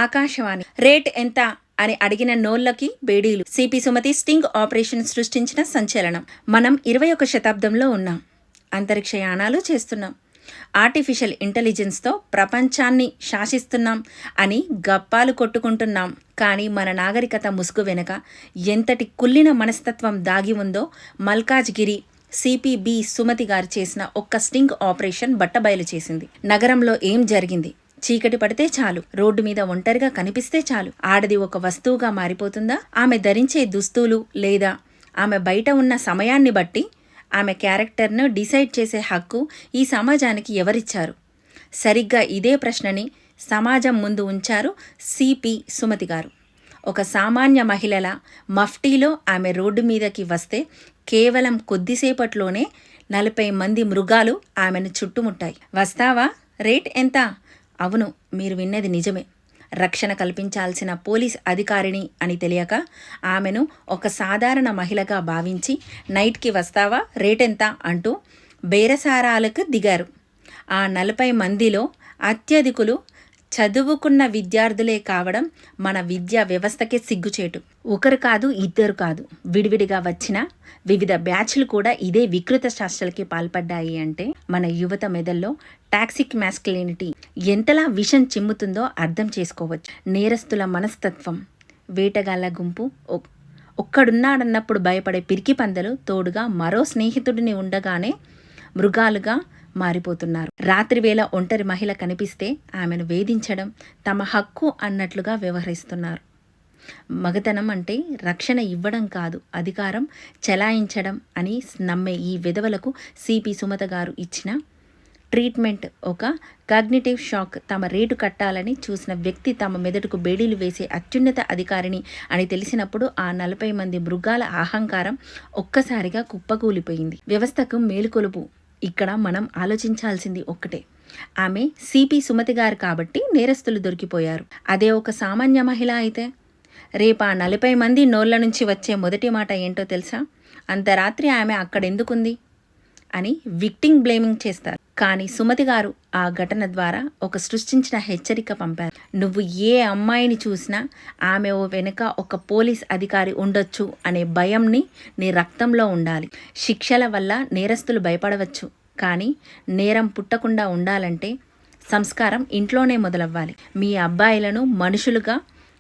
Akashvani rate ఎంత అని అడిగిన నోళ్లకి బేడీలు. సిపి సుమతి స్టింగ్ ఆపరేషన్ సృష్టించిన సంచలనం. మనం 21వ శతాబ్దంలో ఉన్నాం. అంతరిక్ష యానాలు చేస్తున్నాం. ఆర్టిఫిషియల్ ఇంటెలిజెన్స్తో ప్రపంచాన్ని శాసిస్తున్నాం అని గప్పాలు కొట్టుకుంటున్నాం. కానీ మన నాగరికత ముసుగు వెనుక ఎంతటి కుళ్ళిన మనస్తత్వం దాగి ఉందో మల్కాజ్గిరి సిపిబి సుమతి గారు చేసిన ఒక్క స్టింగ్ ఆపరేషన్ బట్టబయలు చేసింది. నగరంలో ఏం జరిగింది? చీకటి పడితే చాలు, రోడ్డు మీద ఒంటరిగా కనిపిస్తే చాలు ఆడది ఒక వస్తువుగా మారిపోతుందా? ఆమె ధరించే దుస్తులు లేదా ఆమె బయట ఉన్న సమయాన్ని బట్టి ఆమె క్యారెక్టర్ను డిసైడ్ చేసే హక్కు ఈ సమాజానికి ఎవరిచ్చారు? సరిగ్గా ఇదే ప్రశ్నని సమాజం ముందు ఉంచారు సిపి సుమతి గారు. ఒక సామాన్య మహిళల మఫ్టీలో ఆమె రోడ్డు మీదకి వస్తే కేవలం కొద్దిసేపట్లోనే 40 మంది మృగాలు ఆమెను చుట్టుముట్టాయి. వస్తావా? రేట్ ఎంత? అవును, మీరు విన్నది నిజమే. రక్షణ కల్పించాల్సిన పోలీస్ అధికారిని అని తెలియక ఆమెను ఒక సాధారణ మహిళగా భావించి నైట్కి వస్తావా, రేటెంత అంటూ బేరసారాలకు దిగారు. ఆ 40 మందిలో అత్యధికులు చదువుకున్న విద్యార్థులే కావడం మన విద్యా వ్యవస్థకే సిగ్గుచేటు. ఒకరు కాదు, ఇద్దరు కాదు, విడివిడిగా వచ్చిన వివిధ బ్యాచ్లు కూడా ఇదే వికృత శాస్త్రాలకి పాల్పడ్డాయి. అంటే మన యువత మెదల్లో టాక్సిక్ మ్యాస్కులినిటీ ఎంతలా విషం చిమ్ముతుందో అర్థం చేసుకోవచ్చు. నేరస్తుల మనస్తత్వం, వేటగాళ్ల గుంపు, ఒక్కడున్నాడన్నప్పుడు భయపడే పిరికి పందలు తోడుగా మరో స్నేహితుడిని ఉండగానే మృగాలుగా మారిపోతున్నారు. రాత్రివేళ ఒంటరి మహిళ కనిపిస్తే ఆమెను వేధించడం తమ హక్కు అన్నట్లుగా వ్యవహరిస్తున్నారు. మగతనం అంటే రక్షణ ఇవ్వడం కాదు, అధికారం చెలాయించడం అని నమ్మే ఈ విధవలకు సిపి సుమత గారు ఇచ్చిన ట్రీట్మెంట్ ఒక కాగ్నిటివ్ షాక్. తమ రేటు కట్టాలని చూసిన వ్యక్తి తమ మెదడుకు బేడీలు వేసే అత్యున్నత అధికారిని అని తెలిసినప్పుడు ఆ 40 మంది మృగాల అహంకారం ఒక్కసారిగా కుప్పకూలిపోయింది. వ్యవస్థకు మేలుకొలుపు. ఇక్కడ మనం ఆలోచించాల్సింది ఒక్కటే, ఆమె సిపి సుమతి గారు కాబట్టి నేరస్తులు దొరికిపోయారు. అదే ఒక సామాన్య మహిళ అయితే రేపు ఆ 40 మంది నోళ్ల నుంచి వచ్చే మొదటి మాట ఏంటో తెలుసా? అంత రాత్రి ఆమె అక్కడెందుకుంది అని విక్టింగ్ బ్లేమింగ్ చేస్తారు. కానీ సుమతి గారు ఆ ఘటన ద్వారా ఒక సృష్టించిన హెచ్చరిక పంపారు. నువ్వు ఏ అమ్మాయిని చూసినా ఆమె వెనుక ఒక పోలీస్ అధికారి ఉండొచ్చు అనే భయంని నీ రక్తంలో ఉండాలి. శిక్షల వల్ల నేరస్తులు భయపడవచ్చు, కానీ నేరం పుట్టకుండా ఉండాలంటే సంస్కారం ఇంట్లోనే మొదలవ్వాలి. మీ అబ్బాయిలను మనుషులుగా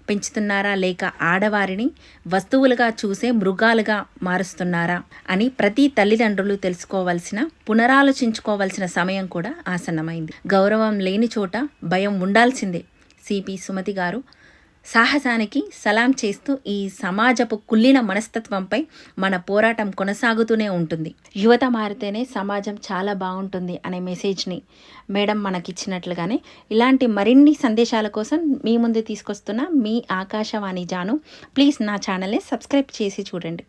పెంచుతున్నారా లేక ఆడవారిని వస్తువులుగా చూసే మృగాలుగా మారుస్తున్నారా అని ప్రతి తల్లిదండ్రులు తెలుసుకోవాల్సిన, పునరాలోచించుకోవాల్సిన సమయం కూడా ఆసన్నమైంది. గౌరవం లేని చోట భయం ఉండాల్సిందే. సిపి సుమతి గారు సాహసానికి సలాం చేస్తూ ఈ సమాజపు కుళ్ళిన మనస్తత్వంపై మన పోరాటం కొనసాగుతూనే ఉంటుంది. యువత మారితేనే సమాజం చాలా బాగుంటుంది అనే మెసేజ్ని మేడం మనకిచ్చినట్లుగానే ఇలాంటి మరిన్ని సందేశాల కోసం మీ ముందు తీసుకొస్తున్న మీ ఆకాశవాణి జాను. ప్లీజ్ నా ఛానల్ని సబ్స్క్రైబ్ చేసి చూడండి.